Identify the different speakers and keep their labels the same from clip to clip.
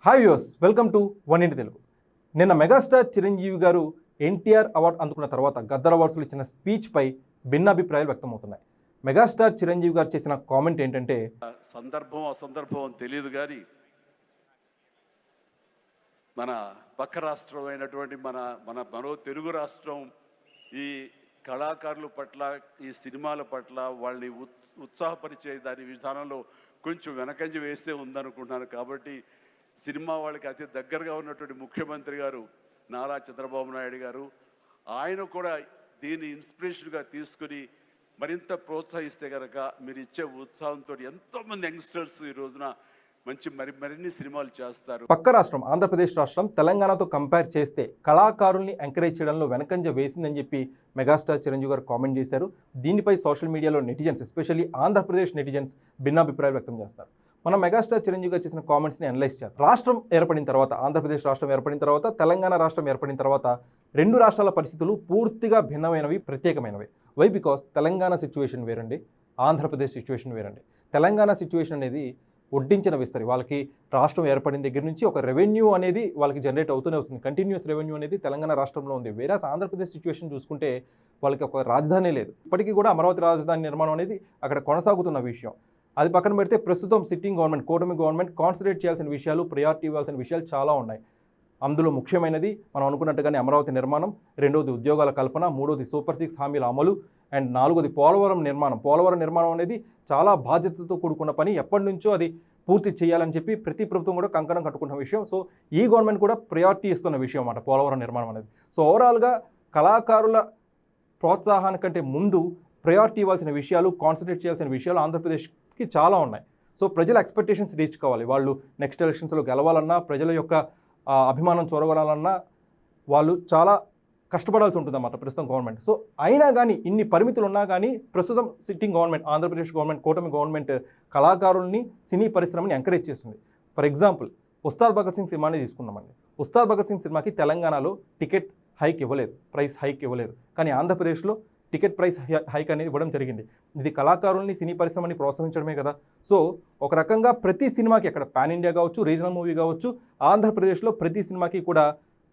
Speaker 1: Hi viewers, welcome to one ఇంటి తెలుగు. నిన్న megastar Chiranjeevi గారు ఎన్టీఆర్ అవార్డు అందుకున్న తర్వాత గద్దర్ అవార్డ్స్లో ఇచ్చిన స్పీచ్పై భిన్నాభిప్రాయాలు వ్యక్తమవుతున్నాయి. మెగాస్టార్ చిరంజీవి గారు చేసిన కామెంట్ ఏంటంటే,
Speaker 2: సందర్భం అసందర్భం తెలియదు కానీ మన పక్క రాష్ట్రం అయినటువంటి మనో తెలుగు రాష్ట్రం ఈ కళాకారుల పట్ల, ఈ సినిమాల పట్ల వాళ్ళని ఉత్సాహపరిచే దాని విధానంలో కొంచెం వెనకంజ వేసే ఉందనుకుంటున్నాను. కాబట్టి సినిమా వాళ్ళకి అతి దగ్గరగా ఉన్నటువంటి ముఖ్యమంత్రి గారు నారా చంద్రబాబు నాయుడు గారు, ఆయన కూడా దీన్ని ఇన్స్పిరేషన్గా తీసుకుని మరింత ప్రోత్సహిస్తే కనుక మీరు ఇచ్చే ఉత్సాహంతో ఎంతోమంది యంగ్స్టర్స్ ఈ రోజున మరిన్ని సినిమాలు చేస్తారు.
Speaker 1: పక్క రాష్ట్రం ఆంధ్రప్రదేశ్ రాష్ట్రం తెలంగాణతో కంపేర్ చేస్తే కళాకారుల్ని ఎంకరేజ్ చేయడంలో వెనకంజ వేసిందని చెప్పి మెగాస్టార్ చిరంజీవి గారు కామెంట్ చేశారు. దీనిపై సోషల్ మీడియాలో నెటిజన్స్, ఎస్పెషల్లీ ఆంధ్రప్రదేశ్ నెటిజన్స్ భిన్నాభిప్రాయాలు వ్యక్తం చేస్తారు. మనం మెగాస్టార్ చిరంజీవి గారు చేసిన కామెంట్స్ని అనలైజ్ చేద్దాం. రాష్ట్రం ఏర్పడిన తర్వాత, ఆంధ్రప్రదేశ్ రాష్ట్రం ఏర్పడిన తర్వాత, తెలంగాణ రాష్ట్రం ఏర్పడిన తర్వాత రెండు రాష్ట్రాల పరిస్థితులు పూర్తిగా భిన్నమైనవి, ప్రత్యేకమైనవి. వై? బికాస్ తెలంగాణ సిచ్యువేషన్ వేరండి, ఆంధ్రప్రదేశ్ సిచ్యువేషన్ వేరండి. తెలంగాణ సిచ్యువేషన్ అనేది వడ్డించిన విస్తరి. వాళ్ళకి రాష్ట్రం ఏర్పడిన దగ్గర నుంచి ఒక రెవెన్యూ అనేది వాళ్ళకి జనరేట్ అవుతూనే వస్తుంది. కంటిన్యూస్ రెవెన్యూ అనేది తెలంగాణ రాష్ట్రంలో ఉంది. వేరే ఆంధ్రప్రదేశ్ సిచ్యువేషన్ చూసుకుంటే వాళ్ళకి ఒక రాజధాని లేదు. ఇప్పటికీ కూడా అమరావతి రాజధాని నిర్మాణం అనేది అక్కడ కొనసాగుతున్న విషయం. అది పక్కన పెడితే ప్రస్తుతం సిట్టింగ్ గవర్నమెంట్, కూటమి గవర్నమెంట్ కాన్సన్ట్రేట్ చేయాల్సిన విషయాలు, ప్రయారిటీ ఇవ్వాల్సిన విషయాలు చాలా ఉన్నాయి. అందులో ముఖ్యమైనది మనం అనుకున్నట్టుగానే అమరావతి నిర్మాణం, రెండవది ఉద్యోగాల కల్పన, మూడవది సూపర్ 6 హామీల అమలు, అండ్ నాలుగోది పోలవరం నిర్మాణం. పోలవరం నిర్మాణం అనేది చాలా బాధ్యతతో కూడుకున్న పని. ఎప్పటి నుంచో అది పూర్తి చేయాలని చెప్పి ప్రతి ప్రభుత్వం కూడా కంకణం కట్టుకున్న విషయం. సో ఈ గవర్నమెంట్ కూడా ప్రయారిటీ ఇస్తున్న విషయం అన్నమాట పోలవరం నిర్మాణం అనేది. సో ఓవరాల్గా కళాకారుల ప్రోత్సాహానికంటే ముందు ప్రయారిటీ ఇవ్వాల్సిన విషయాలు, కాన్సన్ట్రేట్ చేయాల్సిన విషయాలు ఆంధ్రప్రదేశ్కి చాలా ఉన్నాయి. సో ప్రజల ఎక్స్పెక్టేషన్స్ రీచ్ కావాలి. వాళ్ళు నెక్స్ట్ ఎలక్షన్స్లో గెలవాలన్నా, ప్రజల యొక్క అభిమానం చూరగొనాలన్నా వాళ్ళు చాలా కష్టపడాల్సి ఉంటుంది అన్నమాట ప్రస్తుతం గవర్నమెంట్. సో అయినా కానీ, ఇన్ని పరిమితులు ఉన్నా కానీ ప్రస్తుతం సిట్టింగ్ గవర్నమెంట్, ఆంధ్రప్రదేశ్ గవర్నమెంట్, కూటమి గవర్నమెంట్ కళాకారుల్ని, సినీ పరిశ్రమని ఎంకరేజ్ చేస్తుంది. ఫర్ ఎగ్జాంపుల్ ఉస్తాద్ భగత్ సింగ్ సినిమాని తీసుకుందామండి. ఉస్తాద్ భగత్ సింగ్ సినిమాకి తెలంగాణలో టికెట్ హైక్ ఇవ్వలేదు, ప్రైస్ హైక్ ఇవ్వలేదు. కానీ ఆంధ్రప్రదేశ్లో టికెట్ ప్రైస్ హైక్ అనేది ఇవ్వడం జరిగింది. ఇది కళాకారుల్ని, సినీ పరిశ్రమని ప్రోత్సహించడమే కదా. సో ఒక రకంగా ప్రతి సినిమాకి, అక్కడ పాన్ ఇండియా కావచ్చు, రీజనల్ మూవీ కావచ్చు, ఆంధ్రప్రదేశ్లో ప్రతి సినిమాకి కూడా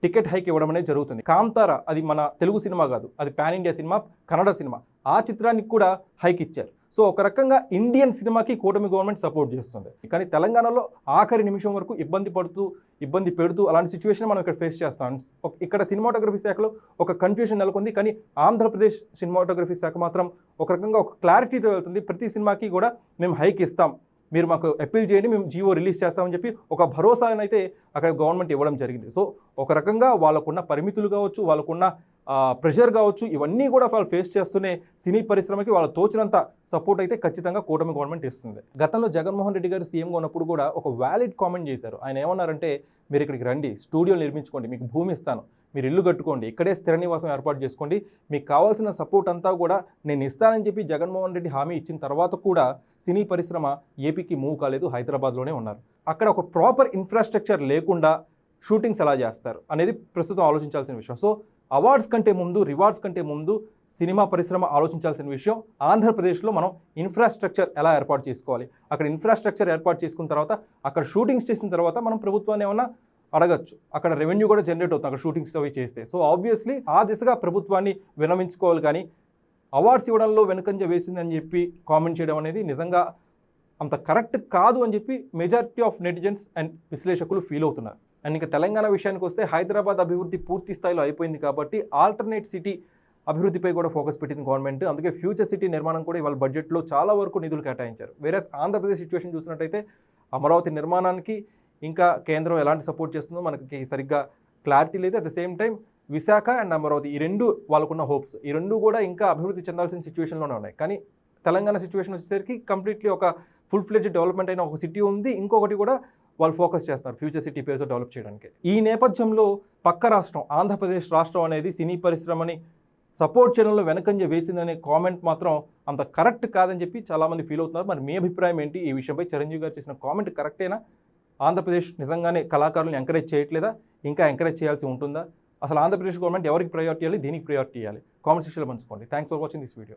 Speaker 1: టికెట్ హైక్ ఇవ్వడం అనేది జరుగుతుంది. కాంతారా అది మన తెలుగు సినిమా కాదు, అది pan India cinema, Kannada cinema. ఆ చిత్రానికి కూడా హైక్ ఇచ్చారు. సో ఒక రకంగా ఇండియన్ సినిమాకి కూటమి గవర్నమెంట్ సపోర్ట్ చేస్తుంది. కానీ తెలంగాణలో ఆఖరి నిమిషం వరకు ఇబ్బంది పెడుతూ అలాంటి సిచ్యువేషన్ మనం ఇక్కడ ఫేస్ చేస్తాం. ఇక్కడ సినిమాటోగ్రఫీ శాఖలో ఒక కన్ఫ్యూషన్ నెలకొంది. కానీ ఆంధ్రప్రదేశ్ సినిమాటోగ్రఫీ శాఖ మాత్రం ఒక రకంగా ఒక క్లారిటీతో వెళ్తుంది. ప్రతి సినిమాకి కూడా మేము హైక్ ఇస్తాం, మీరు మాకు అప్పీల్ చేయండి, మేము జీవో రిలీజ్ చేస్తామని చెప్పి ఒక భరోసానైతే అక్కడ గవర్నమెంట్ ఇవ్వడం జరిగింది. సో ఒక రకంగా వాళ్ళకున్న పరిమితులు కావచ్చు, వాళ్ళకున్న ప్రెషర్ కావచ్చు, ఇవన్నీ కూడా వాళ్ళు ఫేస్ చేస్తూనే సినీ పరిశ్రమకి వాళ్ళ తోచినంత సపోర్ట్ అయితే ఖచ్చితంగా కూటమి గవర్నమెంట్ ఇస్తుంది. గతంలో జగన్మోహన్ రెడ్డి గారు సీఎంగా ఉన్నప్పుడు కూడా ఒక వ్యాలిడ్ కామెంట్ చేశారు. ఆయన ఏమన్నారంటే, మీరు ఇక్కడికి రండి, స్టూడియోలు నిర్మించుకోండి, మీకు భూమి ఇస్తాను, మీరు ఇల్లు కట్టుకోండి, ఇక్కడే స్థిర నివాసం ఏర్పాటు చేసుకోండి, మీకు కావాల్సిన సపోర్ట్ అంతా కూడా నేను ఇస్తానని చెప్పి జగన్మోహన్ రెడ్డి హామీ ఇచ్చిన తర్వాత కూడా సినీ పరిశ్రమ ఏపీకి మూవ్ కాలేదు, హైదరాబాద్లోనే ఉన్నారు. అక్కడ ఒక ప్రాపర్ ఇన్ఫ్రాస్ట్రక్చర్ లేకుండా షూటింగ్స్ ఎలా చేస్తారు అనేది ప్రస్తుతం ఆలోచించాల్సిన విషయం. సో అవార్డ్స్ కంటే ముందు, రివార్డ్స్ కంటే ముందు సినిమా పరిశ్రమ ఆలోచించాల్సిన విషయం, ఆంధ్రప్రదేశ్లో మనం ఇన్ఫ్రాస్ట్రక్చర్ ఎలా ఏర్పాటు చేసుకోవాలి. అక్కడ ఇన్ఫ్రాస్ట్రక్చర్ ఏర్పాటు చేసుకున్న తర్వాత, అక్కడ షూటింగ్స్ చేసిన తర్వాత మనం ప్రభుత్వాన్ని ఏమన్నా అడగచ్చు. అక్కడ రెవెన్యూ కూడా జనరేట్ అవుతుంది అక్కడ షూటింగ్స్ అవి చేస్తే. సో ఆబ్వియస్లీ ఆ దిశగా ప్రభుత్వాన్ని విన్నవించుకోవాలి. కానీ అవార్డ్స్ ఇవ్వడంలో వెనుకంజ వేసిందని చెప్పి కామెంట్ చేయడం అనేది నిజంగా అంత కరెక్ట్ కాదు అని చెప్పి మెజారిటీ ఆఫ్ నెటిజన్స్ అండ్ విశ్లేషకులు ఫీల్ అవుతున్నారు. అండ్ ఇంకా తెలంగాణ విషయానికి వస్తే, హైదరాబాద్ అభివృద్ధి పూర్తి స్థాయిలో అయిపోయింది కాబట్టి ఆల్టర్నేట్ సిటీ అభివృద్ధిపై కూడా ఫోకస్ పెట్టింది గవర్నమెంట్. అందుకే ఫ్యూచర్ సిటీ నిర్మాణం కూడా ఇవాళ బడ్జెట్లో చాలా వరకు నిధులు కేటాయించారు. వేరే ఆంధ్రప్రదేశ్ సిచ్యువేషన్ చూసినట్టయితే అమరావతి నిర్మాణానికి ఇంకా కేంద్రం ఎలాంటి సపోర్ట్ చేస్తుందో మనకి సరిగ్గా క్లారిటీ లేదు. At the same time Visakha and Amaravati, ఈ రెండు వాళ్ళకున్న హోప్స్, ఈ రెండు కూడా ఇంకా అభివృద్ధి చెందాల్సిన సిచ్యువేషన్లోనే ఉన్నాయి. కానీ తెలంగాణ సిచ్యువేషన్ వచ్చేసరికి కంప్లీట్లీ ఒక ఫుల్ ఫ్లెడ్జ్ డెవలప్మెంట్ అయిన ఒక సిటీ ఉంది. ఇంకొకటి కూడా వాళ్ళు ఫోకస్ చేస్తారు ఫ్యూచర్ సిటీ పేరుతో డెవలప్ చేయడానికి. ఈ నేపథ్యంలో పక్క రాష్ట్రం ఆంధ్రప్రదేశ్ రాష్ట్రం అనేది సినీ పరిశ్రమని సపోర్ట్ చేయడంలో వెనకంజ వేసిందనే కామెంట్ మాత్రం అంత కరెక్ట్ కాదని చెప్పి చాలామంది ఫీల్ అవుతున్నారు. మరి మీ అభిప్రాయం ఏంటి ఈ విషయంపై? చిరంజీవి గారు చేసిన కామెంట్ కరెక్టేనా? ఆంధ్రప్రదేశ్ నిజంగానే కళాకారులను ఎంకరేజ్ చేయట్లేదా? ఇంకా ఎంకరేజ్ చేయాల్సి ఉంటుందా? అసలు ఆంధ్రప్రదేశ్ గవర్నమెంట్ ఎవరికి ప్రయారిటీ ఇవ్వాలి, దీనికి ప్రయారిటీ ఇవ్వాలి? కామెంట్ సెక్షన్లో పంచుకోండి. Thanks for watching this video.